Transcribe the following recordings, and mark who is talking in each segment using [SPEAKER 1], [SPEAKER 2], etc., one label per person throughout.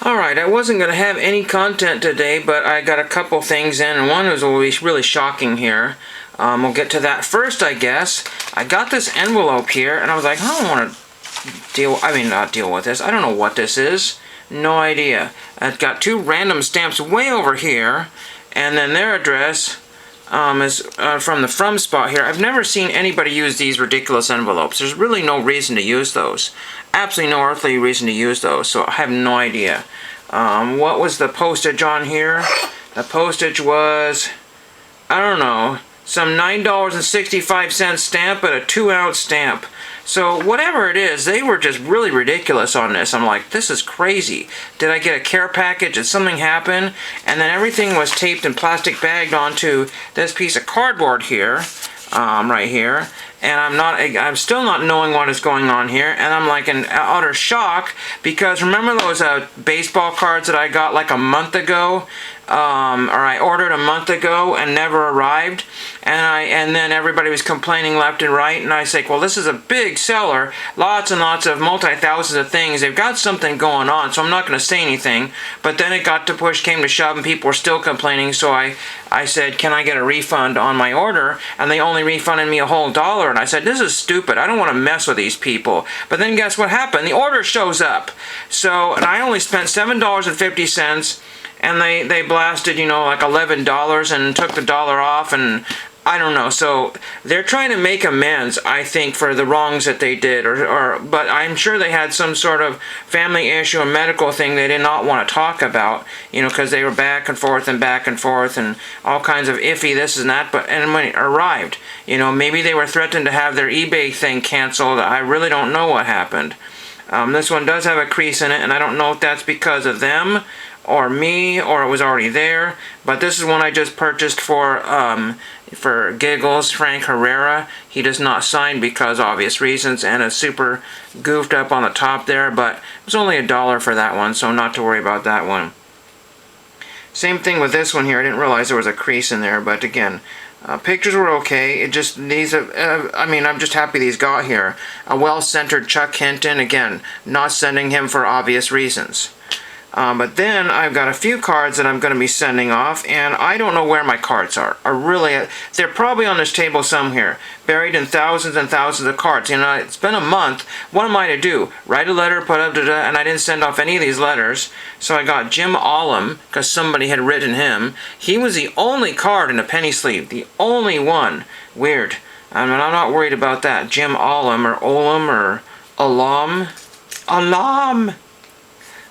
[SPEAKER 1] Alright, I wasn't going to have any content today, but I got a couple things in, and one was always really shocking here. We'll get to that first, I guess. I got this envelope here, and I was like, I don't want to not deal with this. I don't know what this is. No idea. I've got two random stamps way over here, and then their address is from the From spot here. I've never seen anybody use these ridiculous envelopes. There's really no reason to use those. Absolutely no earthly reason to use those, so I have no idea. What was the postage on here? The postage was, I don't know, some $9.65 stamp, but a 2-ounce stamp. So whatever it is, they were just really ridiculous on this. I'm like, this is crazy. Did I get a care package? Did something happen? And then everything was taped and plastic bagged onto this piece of cardboard here, right here. And I'm still not knowing what is going on here, and I'm like in utter shock, because remember those baseball cards that I got like a month ago, or I ordered a month ago and never arrived, and then everybody was complaining left and right, and I say, well, this is a big seller, lots and lots of multi-thousands of things, they've got something going on, so I'm not going to say anything. But then it got to push came to shove, and people were still complaining, so I said, can I get a refund on my order? And they only refunded me a whole $1. And I said, this is stupid. I don't want to mess with these people. But then guess what happened? The order shows up. So, and I only spent $7.50, and they blasted, like $11 and took the dollar off, and I don't know. So they're trying to make amends, I think, for the wrongs that they did, but I'm sure they had some sort of family issue, a medical thing they did not want to talk about, because they were back and forth and all kinds of iffy this and that. And when it arrived, maybe they were threatened to have their eBay thing canceled. I really don't know what happened. This one does have a crease in it, and I don't know if that's because of them or me, or it was already there. But this is one I just purchased for giggles, Frank Herrera. He does not sign because obvious reasons, and it's super goofed up on the top there, but it was only $1 for that one, so not to worry about that one. Same thing with this one here. I didn't realize there was a crease in there, but again, pictures were okay. It just needs I'm just happy these got here. A well-centered Chuck Hinton, again, not sending him for obvious reasons. But then I've got a few cards that I'm going to be sending off, and I don't know where my cards are. They're probably on this table somewhere, buried in thousands and thousands of cards. It's been a month. What am I to do? Write a letter, and I didn't send off any of these letters. So I got Jim Olam, because somebody had written him. He was the only card in a penny sleeve, the only one. Weird. I'm not worried about that. Jim Olam, or Olam, or Olam. Olam!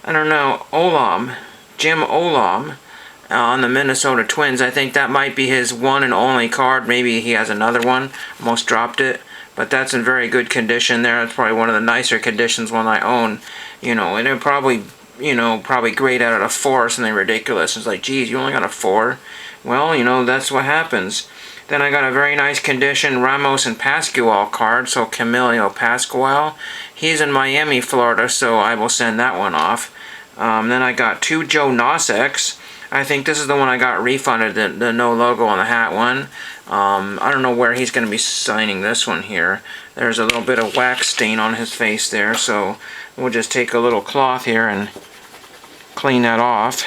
[SPEAKER 1] I don't know, Olam, Jim Olam, on the Minnesota Twins. I think that might be his one and only card. Maybe he has another one. Almost dropped it. But that's in very good condition there. It's probably one of the nicer conditions one I own. And it probably, probably grayed out at a 4 or something ridiculous. It's like, geez, you only got a 4? Well, that's what happens. Then I got a very nice condition Ramos and Pascual card, so Camilo Pascual. He's in Miami, Florida, so I will send that one off. Then I got 2 Joe Noseks. I think this is the one I got refunded, the no logo on the hat one. I don't know where he's going to be signing this one here. There's a little bit of wax stain on his face there, so we'll just take a little cloth here and clean that off.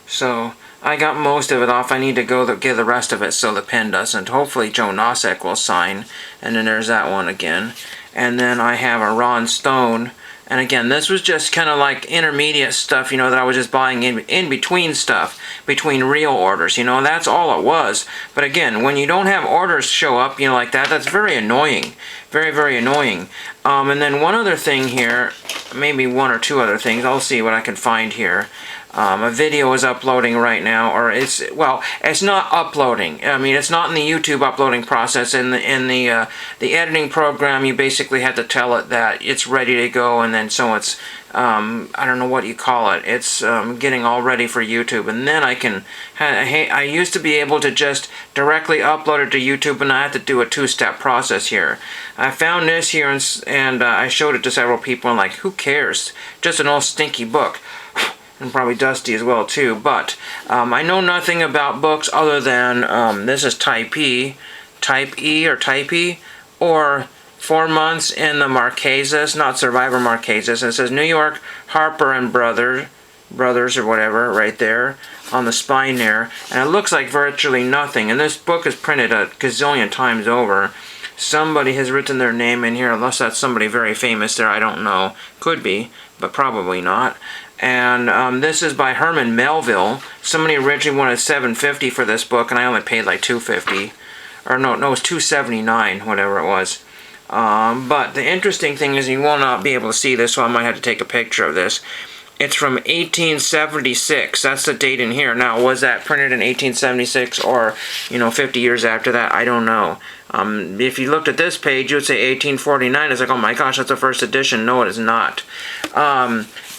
[SPEAKER 1] So I got most of it off. I need to go get the rest of it so the pen doesn't. Hopefully Joe Nosek will sign. And then there's that one again. And then I have a Ron Stone. And again, this was just kind of like intermediate stuff, that I was just buying in between stuff, between real orders. That's all it was. But again, when you don't have orders show up, like that, that's very annoying. Very, very annoying. And then one other thing here, maybe one or two other things. I'll see what I can find here. A video is uploading right now, or it's not uploading. It's not in the YouTube uploading process. In the editing program, you basically have to tell it that it's ready to go, and then so it's I don't know what you call it. It's getting all ready for YouTube, and then I used to be able to just directly upload it to YouTube, and I had to do a 2-step process here. I found this here, and I showed it to several people, and like, who cares? Just an old stinky book. And probably dusty as well too, but I know nothing about books other than this is Type E, or 4 months in the Marquesas, not Survivor Marquesas. It says New York Harper and Brothers or whatever right there on the spine there. And it looks like virtually nothing. And this book is printed a gazillion times over. Somebody has written their name in here, unless that's somebody very famous there, I don't know. Could be, but probably not. And this is by Herman Melville. Somebody originally wanted $7.50 for this book, and I only paid like $2.50. Or no, it was $2.79, whatever it was. But the interesting thing is you will not be able to see this, so I might have to take a picture of this. It's from 1876. That's the date in here. Now, was that printed in 1876 or, 50 years after that? I don't know. If you looked at this page, you would say 1849. It's like, oh my gosh, that's the first edition. No, it is not.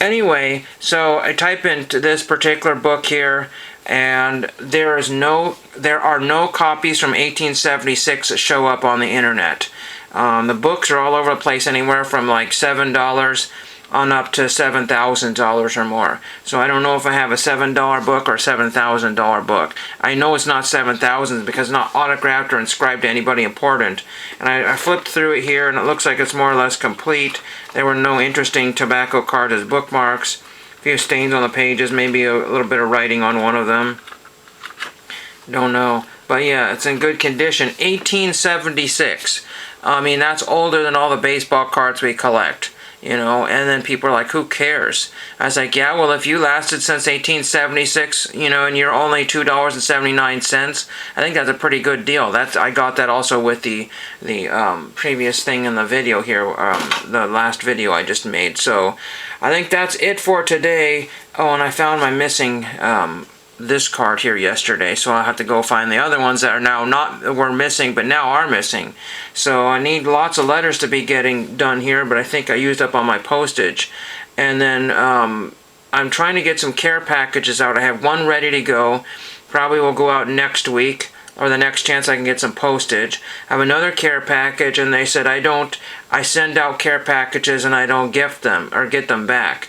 [SPEAKER 1] Anyway, so I type into this particular book here, and there are no copies from 1876 that show up on the internet. The books are all over the place, anywhere from like $7 on up to $7,000 or more. So I don't know if I have a $7 book or $7,000 book. I know it's not 7,000 because it's not autographed or inscribed to anybody important. And I flipped through it here, and it looks like it's more or less complete. There were no interesting tobacco cards as bookmarks. A few stains on the pages, maybe a little bit of writing on one of them. Don't know. But yeah, it's in good condition. 1876. I mean, that's older than all the baseball cards we collect. And then people are like, who cares? I was like, yeah, well, if you lasted since 1876, and you're only $2.79, I think that's a pretty good deal. I got that also with the previous thing in the video here, the last video I just made. So I think that's it for today. Oh, and I found my missing this card here yesterday, so I'll have to go find the other ones that are now were missing but now are missing. So I need lots of letters to be getting done here, but I think I used up all my postage. And then I'm trying to get some care packages out. I have one ready to go, probably will go out next week or the next chance I can get some postage. I have another care package, and they said I send out care packages and I don't gift them or get them back.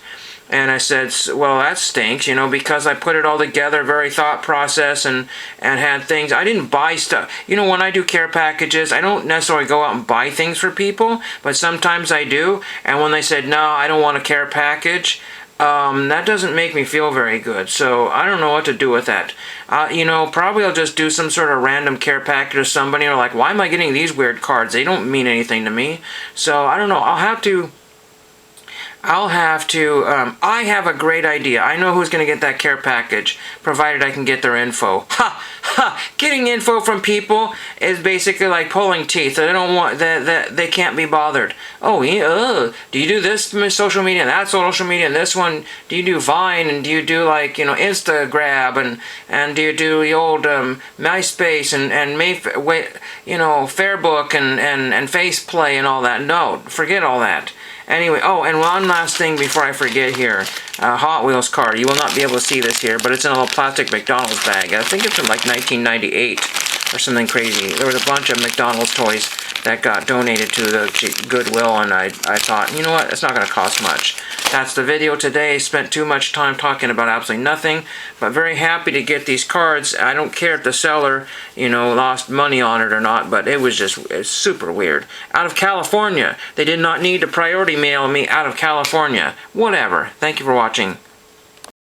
[SPEAKER 1] And I said, well, that stinks, because I put it all together, very thought process, and had things. I didn't buy stuff. When I do care packages, I don't necessarily go out and buy things for people, but sometimes I do. And when they said, no, I don't want a care package, that doesn't make me feel very good. So I don't know what to do with that. Probably I'll just do some sort of random care package to somebody, or like, why am I getting these weird cards? They don't mean anything to me. So I don't know. I have a great idea. I know who's going to get that care package, provided I can get their info. Ha! Ha! Getting info from people is basically like pulling teeth. They don't want that. They can't be bothered. Oh, yeah. Do you do this social media and that social media and this one? Do you do Vine, and do you do like Instagram, and do you do the old MySpace and Fairbook and Faceplay and all that? No, forget all that. Anyway, oh, and one last thing before I forget here. Hot Wheels car. You will not be able to see this here, but it's in a little plastic McDonald's bag. I think it's from like 1998 or something crazy. There was a bunch of McDonald's toys that got donated to the Goodwill, and I thought, you know what, it's not going to cost much. That's the video today. Spent too much time talking about absolutely nothing, but very happy to get these cards. I don't care if the seller, lost money on it or not, but it's super weird. Out of California. They did not need to priority mail me out of California. Whatever. Thank you for watching.